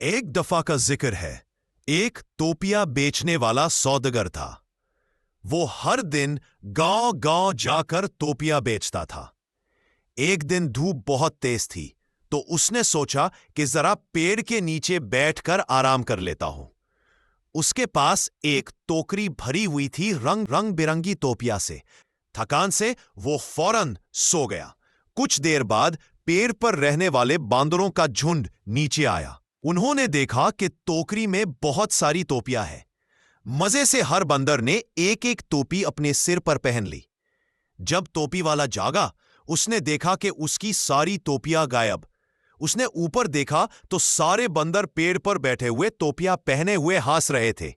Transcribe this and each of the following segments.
एक दफा का जिक्र है। एक तोपिया बेचने वाला सौदागर था। वो हर दिन गांव गांव जाकर तोपिया बेचता था। एक दिन धूप बहुत तेज थी, तो उसने सोचा कि जरा पेड़ के नीचे बैठकर आराम कर लेता हूं। उसके पास एक टोकरी भरी हुई थी रंग रंग बिरंगी तोपिया से। थकान से वो फौरन सो गया। कुछ देर बाद पेड़ पर रहने वाले बांदरों का झुंड नीचे आया। उन्होंने देखा कि टोकरी में बहुत सारी टोपियां हैं। मजे से हर बंदर ने एक एक टोपी अपने सिर पर पहन ली। जब टोपी वाला जागा, उसने देखा कि उसकी सारी टोपियां गायब। उसने ऊपर देखा तो सारे बंदर पेड़ पर बैठे हुए टोपियां पहने हुए हंस रहे थे।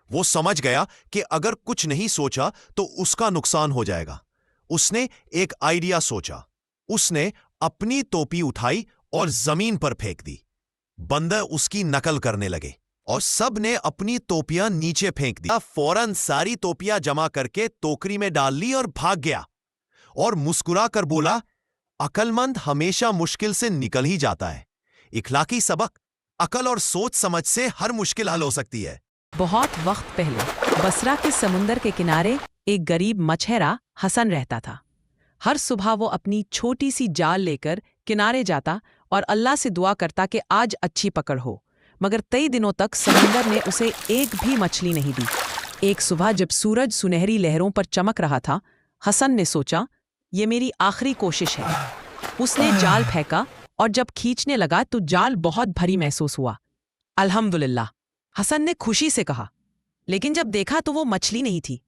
वो समझ गया कि अगर कुछ नहीं सोचा तो उसका नुकसान हो जाएगा। उसने एक आइडिया सोचा। उसने अपनी टोपी उठाई और जमीन पर फेंक दी। बंदर उसकी नकल करने लगे और सब ने अपनी टोपियां नीचे फेंक दी। फौरन सारी टोपियां जमा करके टोकरी में डाल ली और भाग गया और मुस्कुरा कर बोला, अकलमंद हमेशा मुश्किल से निकल ही जाता है। इखलाकी सबक, अकल और सोच समझ से हर मुश्किल हल हो सकती है। बहुत वक्त पहले बसरा के समुंदर के किनारे एक गरीब मछेरा हसन रहता था। हर सुबह वो अपनी छोटी सी जाल लेकर किनारे जाता और अल्लाह से दुआ करता कि आज अच्छी पकड़ हो। मगर कई दिनों तक समुंदर ने उसे एक भी मछली नहीं दी। एक सुबह जब सूरज सुनहरी लहरों पर चमक रहा था, हसन ने सोचा, ये मेरी आखिरी कोशिश है। उसने जाल फेंका और जब खींचने लगा तो जाल बहुत भारी महसूस हुआ। अल्हम्दुलिल्लाह, हसन ने खुशी से कहा। लेकिन जब देखा तो वो मछली नहीं थी।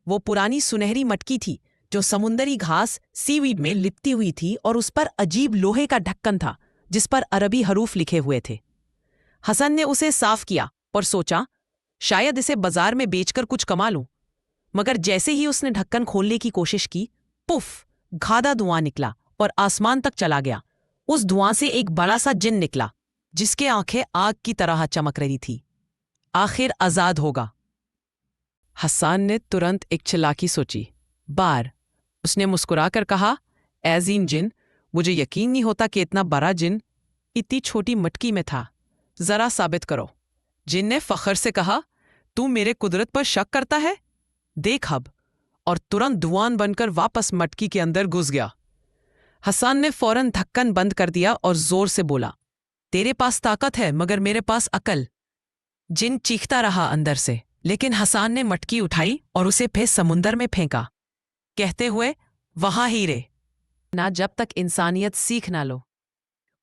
वो पुरानी सुनहरी मटकी थी जो समुंदरी घास सीवीड में लिपटी हुई थी और उस पर अजीब लोहे का ढक्कन था जिस पर अरबी हरूफ लिखे हुए थे। हसन ने उसे साफ किया और सोचा, शायद इसे बाजार में बेचकर कुछ कमा लूं। मगर जैसे ही उसने ढक्कन खोलने की कोशिश की, पुफ, गाढ़ा धुआं निकला और आसमान तक चला गया। उस धुआं से एक बड़ा सा जिन निकला जिसके आंखें आग की तरह चमक रही थी। आखिर आजाद होगा। हसन ने तुरंत एक चालाकी सोची। बार उसने मुस्कुराकर कहा, ऐज़ीन जिन, मुझे यकीन नहीं होता कि इतना बड़ा जिन इतनी छोटी मटकी में था। जरा साबित करो। जिन ने फख्र से कहा, तू मेरे कुदरत पर शक करता है? देख अब। और तुरंत धुआं बनकर वापस मटकी के अंदर घुस गया। हसन ने फौरन ढक्कन बंद कर दिया और जोर से बोला, तेरे पास ताकत है मगर मेरे पास अकल। जिन चीखता रहा अंदर से, लेकिन हसन ने मटकी उठाई और उसे फिर समुंदर में फेंका, कहते हुए, वहां ही रे ना जब तक इंसानियत सीख ना लो।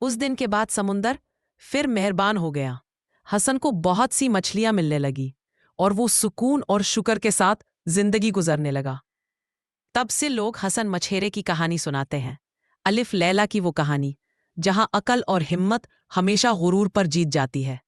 उस दिन के बाद समुंदर फिर मेहरबान हो गया। हसन को बहुत सी मछलियां मिलने लगी और वो सुकून और शुक्र के साथ जिंदगी गुजरने लगा। तब से लोग हसन मछेरे की कहानी सुनाते हैं। अलिफ लैला की वो कहानी जहां अकल और हिम्मत हमेशा गुरूर पर जीत जाती है।